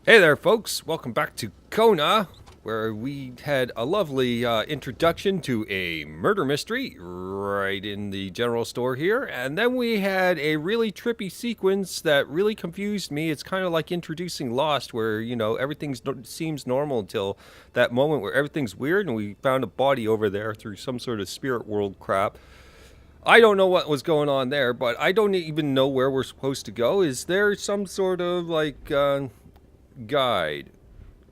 Hey there, folks. Welcome back to Kona, where we had a lovely introduction to a murder mystery right in the general store here. And then we had a really trippy sequence that really confused me. It's kind of like introducing Lost, where, everything seems normal until that moment where everything's weird and we found a body over there through some sort of spirit world crap. I don't know what was going on there, but I don't even know where we're supposed to go. Is there some sort of guide?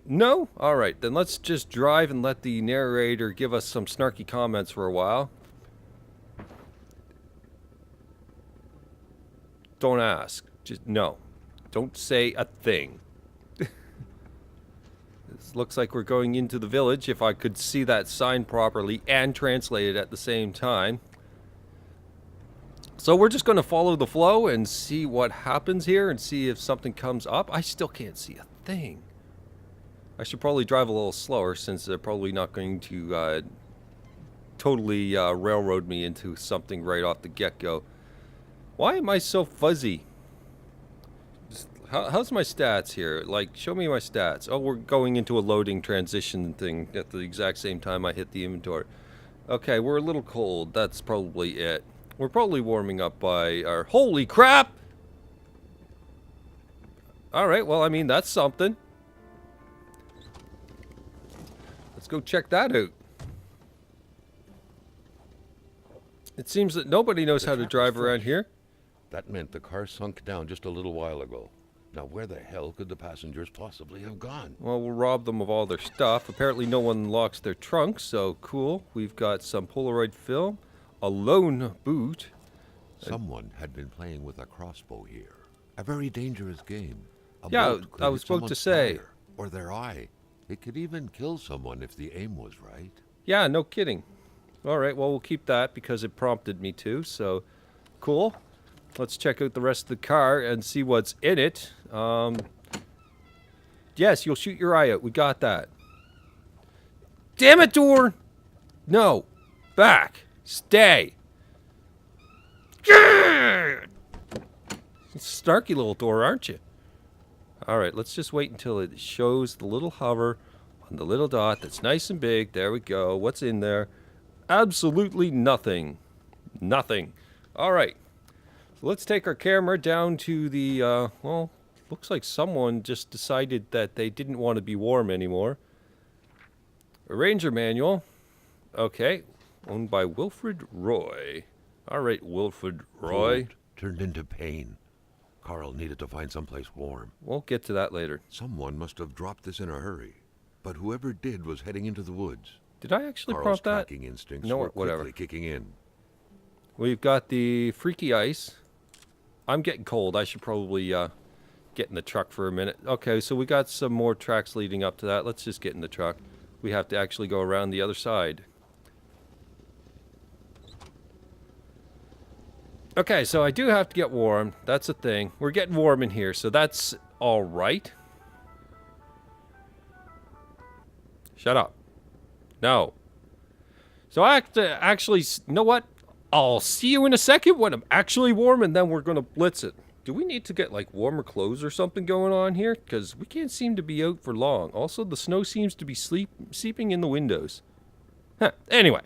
No? Alright, then let's just drive and let the narrator give us some snarky comments for a while. Don't ask. Just no. Don't say a thing. This looks like we're going into the village, if I could see that sign properly and translate it at the same time. So we're just going to follow the flow and see what happens here and see if something comes up. I still can't see a thing. I should probably drive a little slower since they're probably not going to totally railroad me into something right off the get-go. Why am I so fuzzy? How's my stats here? Like, show me my stats. Oh, we're going into a loading transition thing at the exact same time I hit the inventory. Okay, we're a little cold. That's probably it. We're probably warming up by our... Holy crap! Alright, well, I mean, that's something. Let's go check that out. It seems that nobody knows how to drive around here. That meant the car sunk down just a little while ago. Now where the hell could the passengers possibly have gone? Well, we'll rob them of all their stuff. Apparently no one locks their trunks, so cool. We've got some Polaroid film, a lone boot. Someone had been playing with a crossbow here. A very dangerous game. Yeah, I was about to say. Or their eye. It could even kill someone if the aim was right. Yeah, no kidding. Alright, well, we'll keep that because it prompted me to, so cool. Let's check out the rest of the car and see what's in it. Yes, you'll shoot your eye out. We got that. Damn it, door! No. Back. Stay. Snarky little door, aren't you? Alright, let's just wait until it shows the little hover on the little dot that's nice and big. There we go. What's in there? Absolutely nothing. Nothing. Alright. So let's take our camera down to the, well, looks like someone just decided that they didn't want to be warm anymore. A ranger manual. Okay. Owned by Wilfred Roy. Alright, Wilfred Roy. Cold turned into pain. Carl needed to find someplace warm. We'll get to that later. Someone must have dropped this in a hurry. But whoever did was heading into the woods. Did I actually Carl's prompt that? tracking instincts No, were whatever. quickly kicking in. We've got the freaky ice. I'm getting cold. I should probably get in the truck for a minute. Okay, so we got some more tracks leading up to that. Let's just get in the truck. We have to actually go around the other side. Okay, so I do have to get warm. That's a thing. We're getting warm in here, so that's all right. Shut up. No. So I have to actually... You know what? I'll see you in a second when I'm actually warm, and then we're going to blitz it. Do we need to get, like, warmer clothes or something going on here? Because we can't seem to be out for long. Also, the snow seems to be seeping in the windows. Huh. Anyway.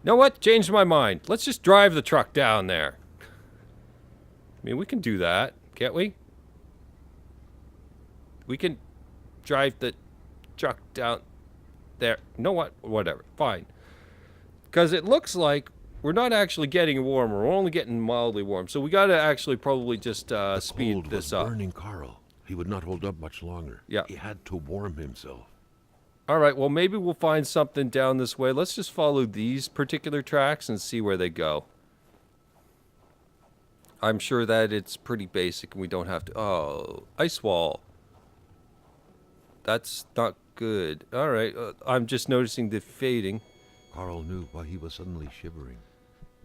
You know what? Changed my mind. Let's just drive the truck down there. I mean, we can do that, can't we? We can drive the truck down there. You know what? Whatever. Fine. Because it looks like we're not actually getting warmer. We're only getting mildly warm. So we got to actually probably just speed this up. Burning Carl. He would not hold up much longer. Yeah. He had to warm himself. All right. Well, maybe we'll find something down this way. Let's just follow these particular tracks and see where they go. I'm sure that it's pretty basic and we don't have to... Oh, ice wall. That's not good. All right. I'm just noticing the fading. Carl knew why he was suddenly shivering.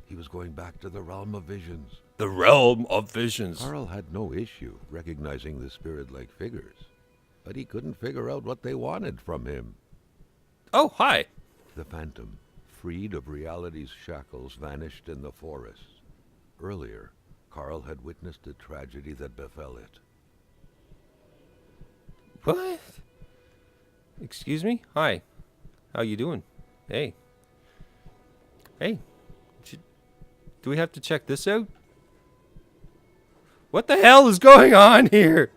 He was going back to the realm of visions. The realm of visions. Carl had no issue recognizing the spirit-like figures, but he couldn't figure out what they wanted from him. Oh, hi. The phantom, freed of reality's shackles, vanished in the forest. Earlier, Carl had witnessed a tragedy that befell it. What? Excuse me? Hi. How you doing? Hey. Hey. Do we have to check this out? What the hell is going on here?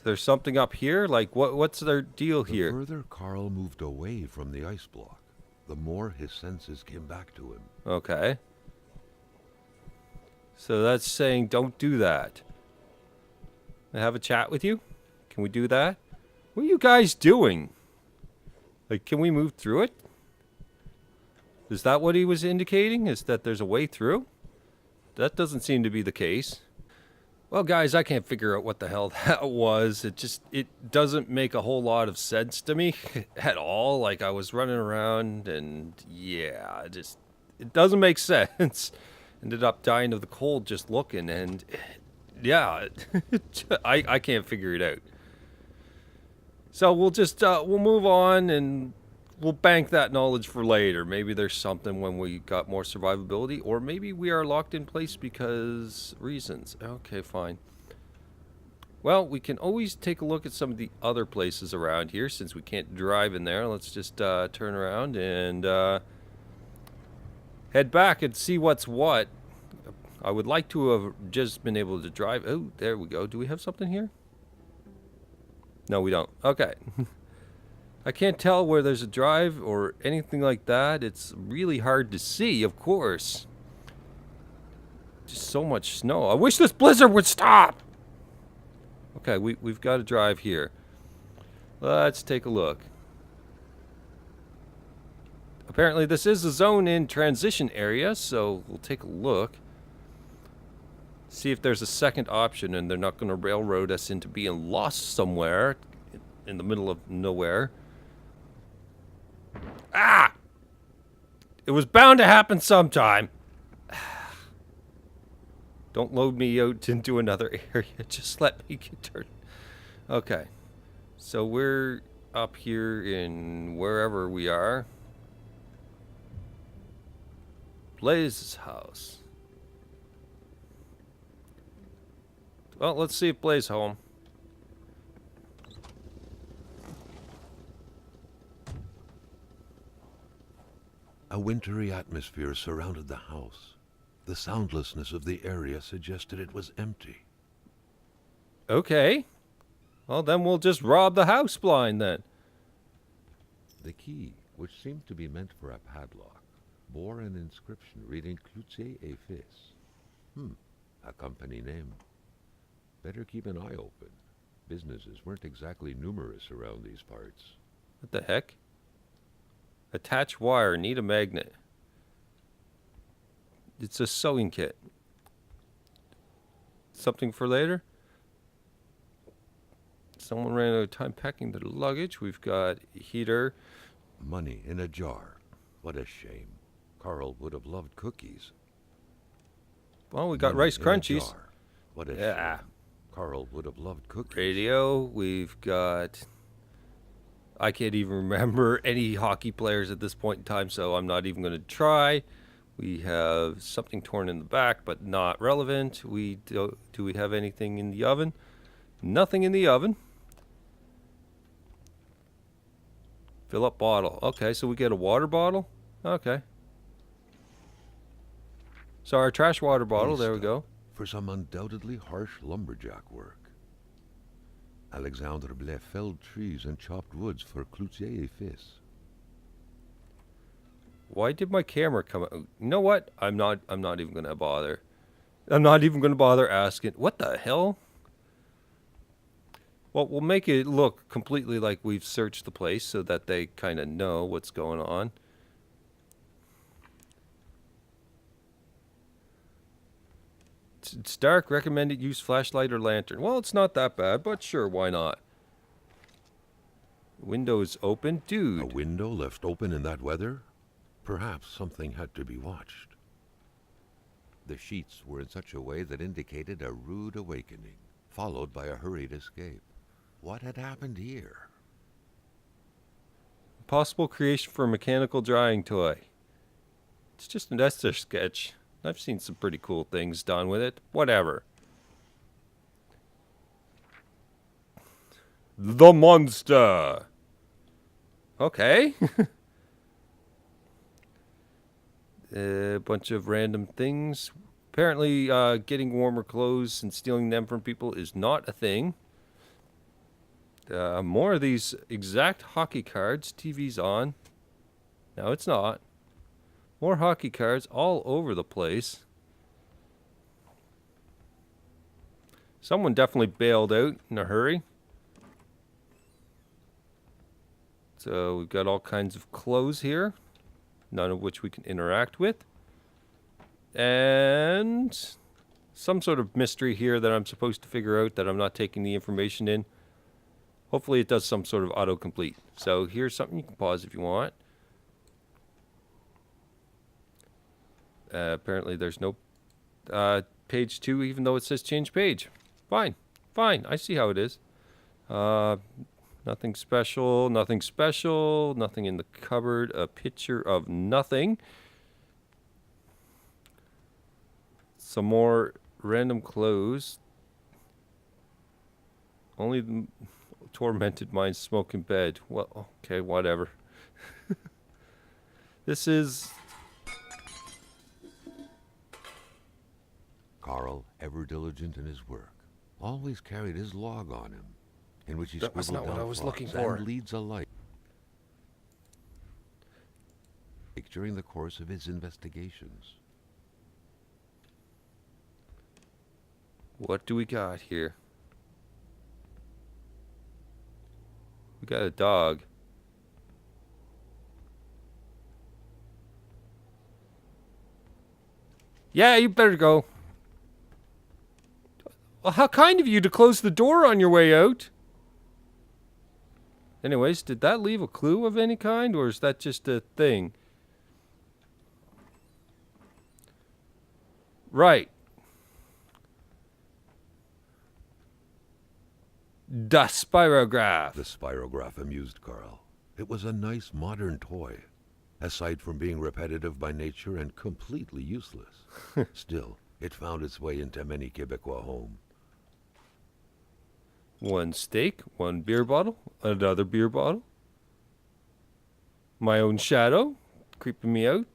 There's something up here? Like, what's their deal here? The further Carl moved away from the ice block, the more his senses came back to him. Okay. So that's saying don't do that. I have a chat with you? Can we do that? What are you guys doing? Like, can we move through it? Is that what he was indicating? Is that there's a way through? That doesn't seem to be the case. Well, guys, I can't figure out what the hell that was. It doesn't make a whole lot of sense to me at all. Like, I was running around and yeah, it doesn't make sense. Ended up dying of the cold just looking, and yeah, I can't figure it out. So we'll just we'll move on and we'll bank that knowledge for later. Maybe there's something when we got more survivability, or maybe we are locked in place because reasons. Okay, fine. Well, we can always take a look at some of the other places around here since we can't drive in there. Let's just turn around and head back and see what's what. I would like to have just been able to drive. Oh, there we go. Do we have something here? No, we don't. Okay. I can't tell where there's a drive or anything like that. It's really hard to see, of course. Just so much snow. I wish this blizzard would stop! Okay, we've got a drive here. Let's take a look. Apparently this is a zone in transition area, so we'll take a look. See if there's a second option and they're not going to railroad us into being lost somewhere in the middle of nowhere. Ah! It was bound to happen sometime. Don't load me out into another area. Just let me get turned. Okay. So we're up here in wherever we are. Blaze's house. Well, let's see if Blaze's home. A wintry atmosphere surrounded the house. The soundlessness of the area suggested it was empty. Okay. Well, then we'll just rob the house blind then. The key, which seemed to be meant for a padlock, bore an inscription reading Cloutier et Fils. A company name. Better keep an eye open. Businesses weren't exactly numerous around these parts. What the heck? Attach wire, need a magnet. It's a sewing kit. Something for later? Someone ran out of time packing their luggage. We've got a heater. Money in a jar. What a shame. Carl would have loved cookies. Well, we got Money Rice in a Crunchies. jar. What a Yeah. shame. Carl would have loved cookies. Radio. We've got... I can't even remember any hockey players at this point in time, so I'm not even going to try. We have something torn in the back, but not relevant. Do we have anything in the oven? Nothing in the oven. Fill up bottle. Okay, so we get a water bottle. Okay. So our trash water bottle, there we go. For some undoubtedly harsh lumberjack work. Alexandre Blais felled trees and chopped woods for Cloutier et Fils. Why did my camera come out? You know what? I'm not even going to bother. I'm not even going to bother asking. What the hell? Well, we'll make it look completely like we've searched the place so that they kind of know what's going on. It's dark. Recommended use flashlight or lantern. Well, it's not that bad, but sure, why not? Windows open. Dude. A window left open in that weather? Perhaps something had to be watched. The sheets were in such a way that indicated a rude awakening, followed by a hurried escape. What had happened here? Possible creation for a mechanical drying toy. It's just an Etch sketch. I've seen some pretty cool things done with it. Whatever. The monster. Okay. A bunch of random things. Apparently, getting warmer clothes and stealing them from people is not a thing. More of these exact hockey cards. TV's on. No, it's not. More hockey cards all over the place. Someone definitely bailed out in a hurry. So we've got all kinds of clothes here, none of which we can interact with. And some sort of mystery here that I'm supposed to figure out that I'm not taking the information in. Hopefully it does some sort of autocomplete. So here's something you can pause if you want. Apparently there's no page 2 even though it says change page. Fine. Fine. I see how it is. Nothing special. Nothing special. Nothing in the cupboard. A picture of nothing. Some more random clothes. Only the tormented minds smoke in bed. Well, okay, whatever. This is... Carl, ever diligent in his work, always carried his log on him, in which he That's scribbled not what down I was plots looking for. and leads a life during the course of his investigations. What do we got here? We got a dog. Yeah, you better go. Well, how kind of you to close the door on your way out. Anyways, did that leave a clue of any kind, or is that just a thing? Right. The spirograph. The spirograph amused Carl. It was a nice modern toy, aside from being repetitive by nature and completely useless. Still, it found its way into many Quebecois homes. One steak, one beer bottle, another beer bottle. My own shadow, creeping me out.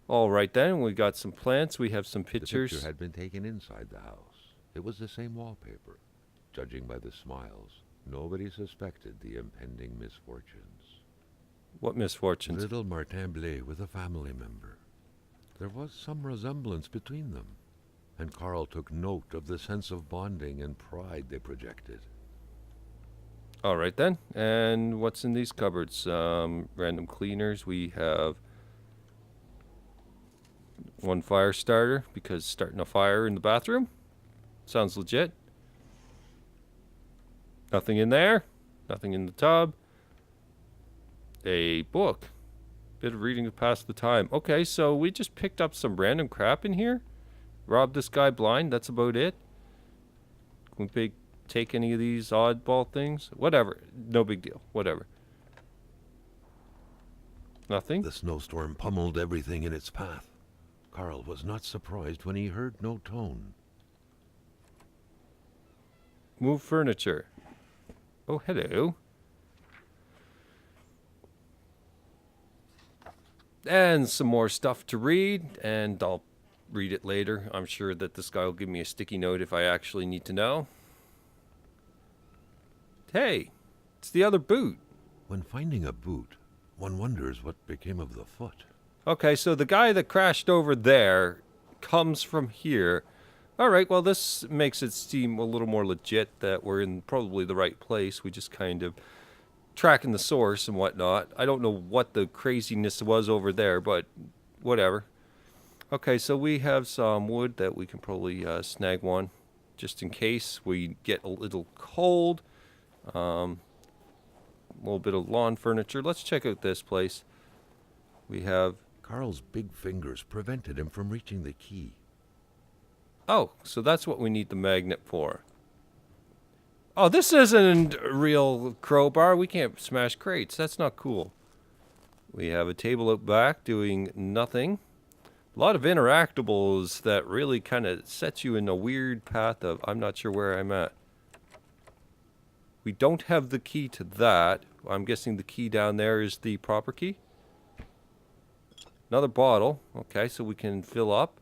All right then, we got some plants, we have some pictures. The picture had been taken inside the house. It was the same wallpaper. Judging by the smiles, nobody suspected the impending misfortunes. What misfortunes? Little Martin Blais with a family member. There was some resemblance between them, and Carl took note of the sense of bonding and pride they projected. All right then, and what's in these cupboards? Random cleaners. We have one fire starter, because starting a fire in the bathroom sounds legit. Nothing in there. Nothing in the tub. A book. Bit of reading to pass the time. Okay, so we just picked up some random crap in here. Robbed this guy blind. That's about it. Can we take any of these oddball things? Whatever. No big deal. Whatever. Nothing? The snowstorm pummeled everything in its path. Carl was not surprised when he heard no tone. Move furniture. Oh, hello. And some more stuff to read, and I'll read it later. I'm sure that this guy will give me a sticky note if I actually need to know. Hey, it's the other boot. When finding a boot, one wonders what became of the foot. Okay, so the guy that crashed over there comes from here. All right, well, this makes it seem a little more legit that we're in probably the right place. We just kind of tracking the source and whatnot. I don't know what the craziness was over there, but whatever. Okay, so we have some wood that we can probably snag one just in case we get a little cold. A little bit of lawn furniture. Let's check out this place. We have... Carl's big fingers prevented him from reaching the key. Oh, so that's what we need the magnet for. Oh, this isn't a real crowbar. We can't smash crates. That's not cool. We have a table out back doing nothing. A lot of interactables that really kind of sets you in a weird path of I'm not sure where I'm at. We don't have the key to that. I'm guessing the key down there is the proper key. Another bottle. Okay, so we can fill up.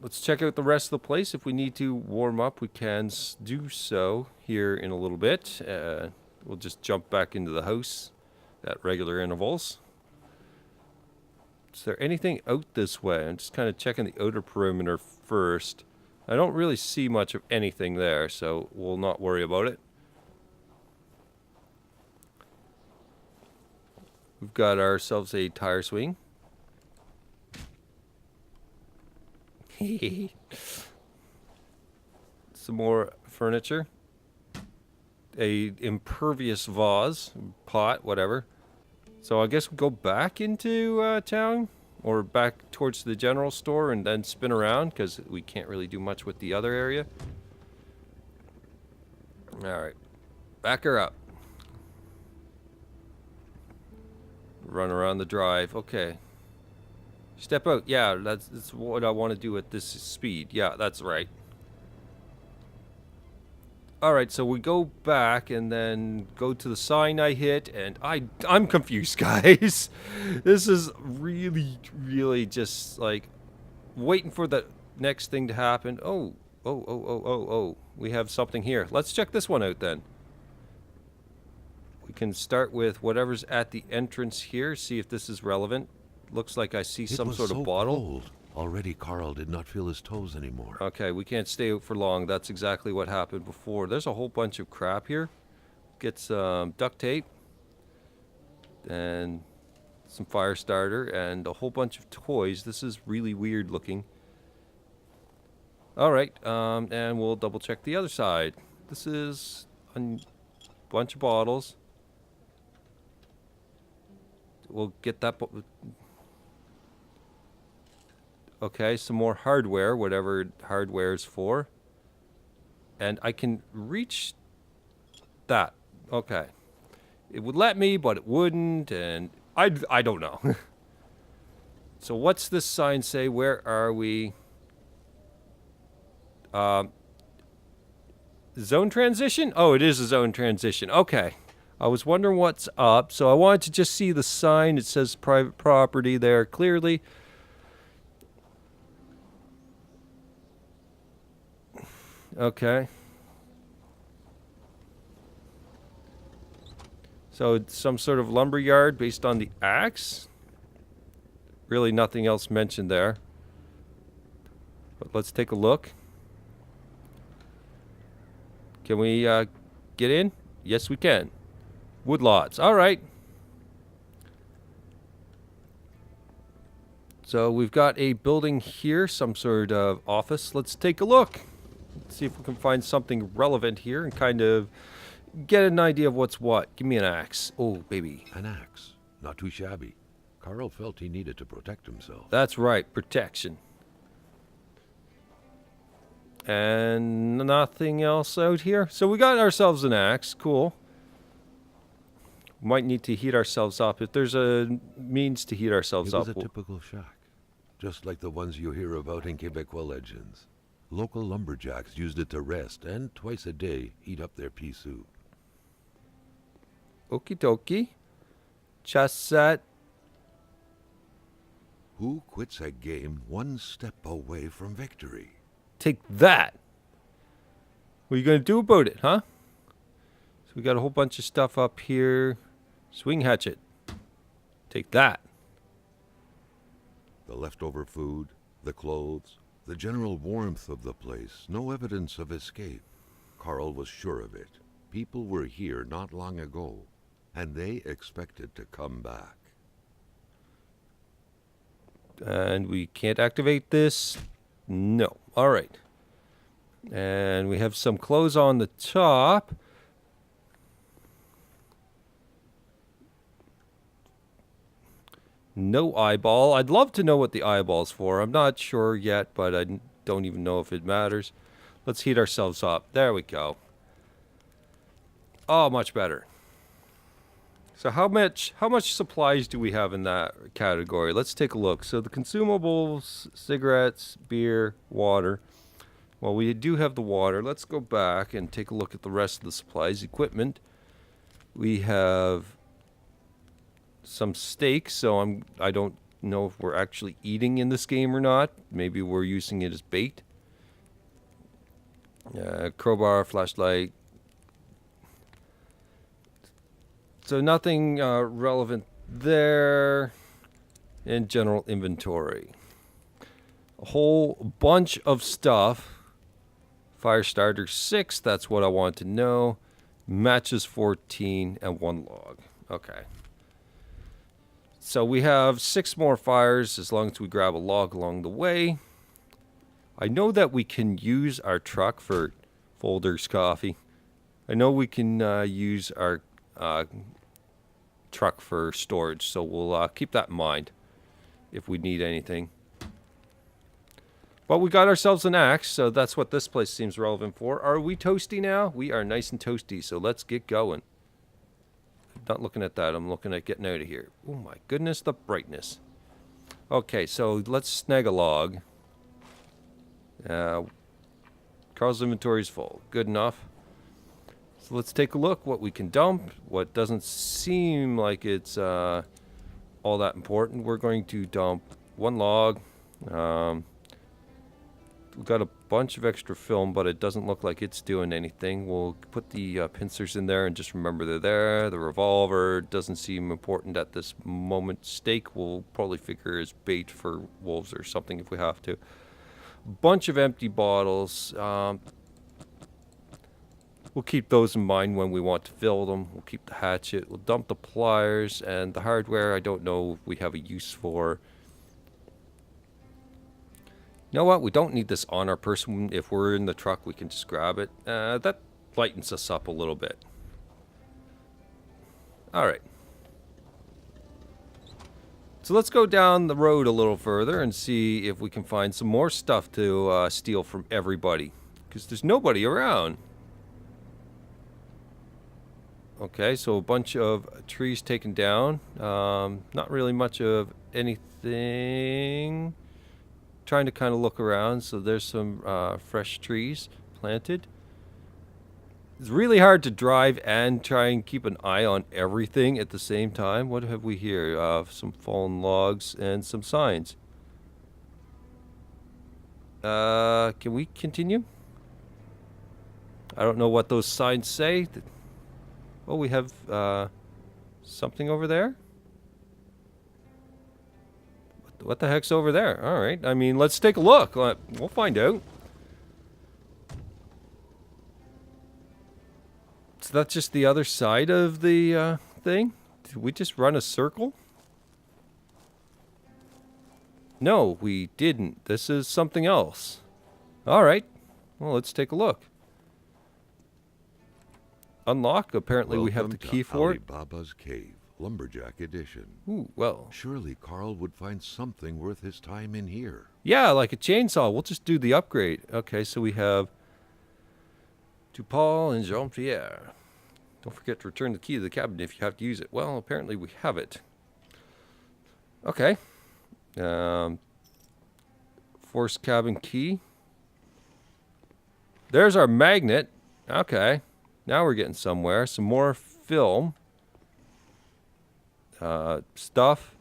Let's check out the rest of the place. If we need to warm up, we can do so here in a little bit. We'll just jump back into the house at regular intervals. Is there anything out this way? I'm just kind of checking the outer perimeter first. I don't really see much of anything there, so we'll not worry about it. We've got ourselves a tire swing. Some more furniture. A impervious vase, pot, whatever. So I guess we go back into town, or back towards the general store and then spin around, because we can't really do much with the other area. Alright, back her up. Run around the drive, okay. Step out, yeah, that's what I want to do at this speed. Yeah, that's right. Alright, so we go back and then go to the sign I hit, and I'm confused, guys. This is really just like waiting for the next thing to happen. Oh. We have something here. Let's check this one out then. We can start with whatever's at the entrance here, see if this is relevant. Looks like I see some sort of bottle. Cold. Already Carl did not feel his toes anymore. Okay, we can't stay out for long. That's exactly what happened before. There's a whole bunch of crap here. Get some duct tape. And some fire starter. And a whole bunch of toys. This is really weird looking. Alright, and we'll double check the other side. This is a bunch of bottles. We'll get that... Okay, some more hardware, whatever hardware's for. And I can reach that. Okay. It would let me, but it wouldn't, and I don't know. So what's this sign say? Where are we? Zone transition? Oh, it is a zone transition. Okay. I was wondering what's up, so I wanted to just see the sign. It says private property there clearly. Okay. So it's some sort of lumber yard based on the axe. Really nothing else mentioned there. But let's take a look. Can we get in? Yes, we can. Woodlots. All right. So we've got a building here, some sort of office. Let's take a look. See if we can find something relevant here and kind of get an idea of what's what. Give me an axe. Oh, baby. An axe. Not too shabby. Carl felt he needed to protect himself. That's right. Protection. And nothing else out here. So we got ourselves an axe. Cool. Might need to heat ourselves up. If there's a means to heat ourselves up. It was a typical shack. Just like the ones you hear about in Quebecois legends. Local lumberjacks used it to rest and twice a day heat up their pea soup. Okie dokie. Just set. Who quits a game one step away from victory? Take that. What are you going to do about it, huh? So we got a whole bunch of stuff up here. Swing hatchet. Take that. The leftover food, the clothes, the general warmth of the place, no evidence of escape. Carl was sure of it. People were here not long ago, and they expected to come back. And we can't activate this. No. All right. And we have some clothes on the top. No eyeball. I'd love to know what the eyeball's for. I'm not sure yet, but I don't even know if it matters. Let's heat ourselves up. There we go. Oh, much better. So how much supplies do we have in that category? Let's take a look. So the consumables, cigarettes, beer, water. Well, we do have the water. Let's go back and take a look at the rest of the supplies. Equipment. We have some steak, so I don't know if we're actually eating in this game or not. Maybe we're using it as bait. Crowbar, flashlight. So nothing relevant there. In general inventory. A whole bunch of stuff. Fire starter 6, that's what I want to know. Matches 14 and 1 log. Okay. So we have 6 more fires as long as we grab a log along the way. I know that we can use our truck for Folders Coffee. I know we can use our truck for storage, so we'll keep that in mind if we need anything. But we got ourselves an axe, so that's what this place seems relevant for. Are we toasty now? We are nice and toasty, so let's get going. I'm not looking at that. I'm looking at getting out of here. Oh my goodness, the brightness. Okay, so let's snag a log. Carl's inventory is full. Good enough. So let's take a look what we can dump. What doesn't seem like it's all that important. We're going to dump 1 log. We've got a bunch of extra film, but it doesn't look like it's doing anything. We'll put the pincers in there and just remember they're there. The revolver doesn't seem important at this moment. Steak we'll probably figure as bait for wolves or something if we have to. Bunch of empty bottles. We'll keep those in mind when we want to fill them. We'll keep the hatchet. We'll dump the pliers and the hardware. I don't know if we have a use for. You know what? We don't need this on our person. If we're in the truck, we can just grab it. That lightens us up a little bit. All right. So let's go down the road a little further and see if we can find some more stuff to steal from everybody. Because there's nobody around. Okay, so a bunch of trees taken down. Not really much of anything. Trying to kind of look around. So there's some fresh trees planted. It's really hard to drive and try and keep an eye on everything at the same time. What have we here? Some fallen logs and some signs. Can we continue? I don't know what those signs say. Oh, we have something over there? What the heck's over there? All right. I mean, let's take a look. We'll find out. So that's just the other side of the thing? Did we just run a circle? No, we didn't. This is something else. All right. Well, let's take a look. Unlock. Apparently we have the key for it. Baba's Cave, Lumberjack Edition. Ooh, well. Surely Carl would find something worth his time in here. Yeah, like a chainsaw. We'll just do the upgrade. Okay, so we have to Paul and Jean-Pierre. Don't forget to return the key to the cabinet if you have to use it. Well, apparently we have it. Okay. Force cabin key. There's our magnet. Okay. Now we're getting somewhere. Some more film. Stuff.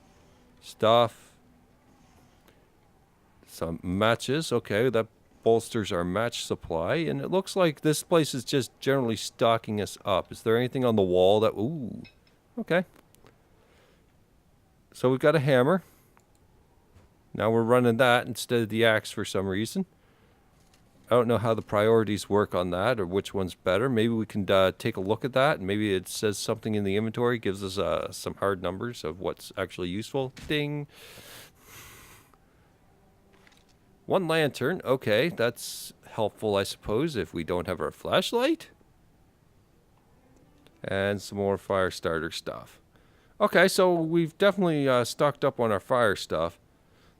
Some matches. Okay, that bolsters our match supply. And it looks like this place is just generally stocking us up. Is there anything on the wall that... Ooh. Okay. So we've got a hammer. Now we're running that instead of the axe for some reason. I don't know how the priorities work on that or which one's better. Maybe we can take a look at that. And maybe it says something in the inventory, gives us some hard numbers of what's actually useful. Ding. 1 lantern. Okay, that's helpful, I suppose, if we don't have our flashlight. And some more fire starter stuff. Okay, so we've definitely stocked up on our fire stuff.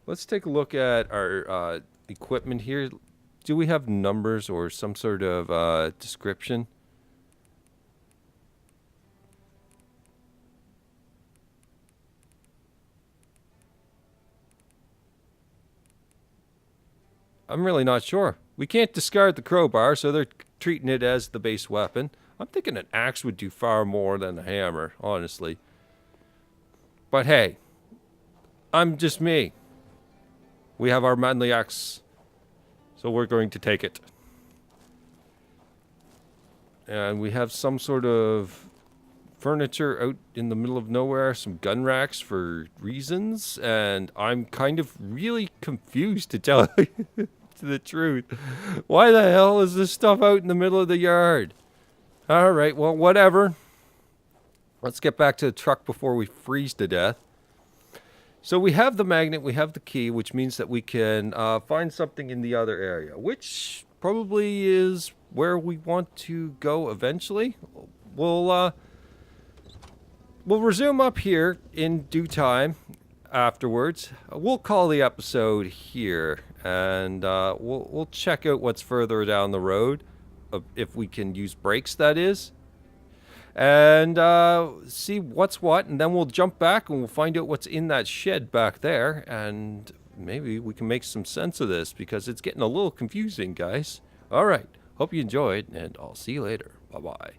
Let's take a look at our equipment here. Do we have numbers or some sort of description? I'm really not sure. We can't discard the crowbar, so they're treating it as the base weapon. I'm thinking an axe would do far more than a hammer, honestly. But hey, I'm just me. We have our manly axe, so we're going to take it. And we have some sort of furniture out in the middle of nowhere, some gun racks for reasons, and I'm kind of really confused, to tell you the truth. Why the hell is this stuff out in the middle of the yard? All right, well, whatever. Let's get back to the truck before we freeze to death. So we have the magnet, we have the key, which means that we can find something in the other area, which probably is where we want to go eventually. We'll resume up here in due time afterwards. We'll call the episode here, and we'll check out what's further down the road, if we can use brakes, that is. And see what's what, and then we'll jump back and we'll find out what's in that shed back there, and maybe we can make some sense of this, because it's getting a little confusing, guys. All right, hope you enjoyed, and I'll see you later. Bye-bye.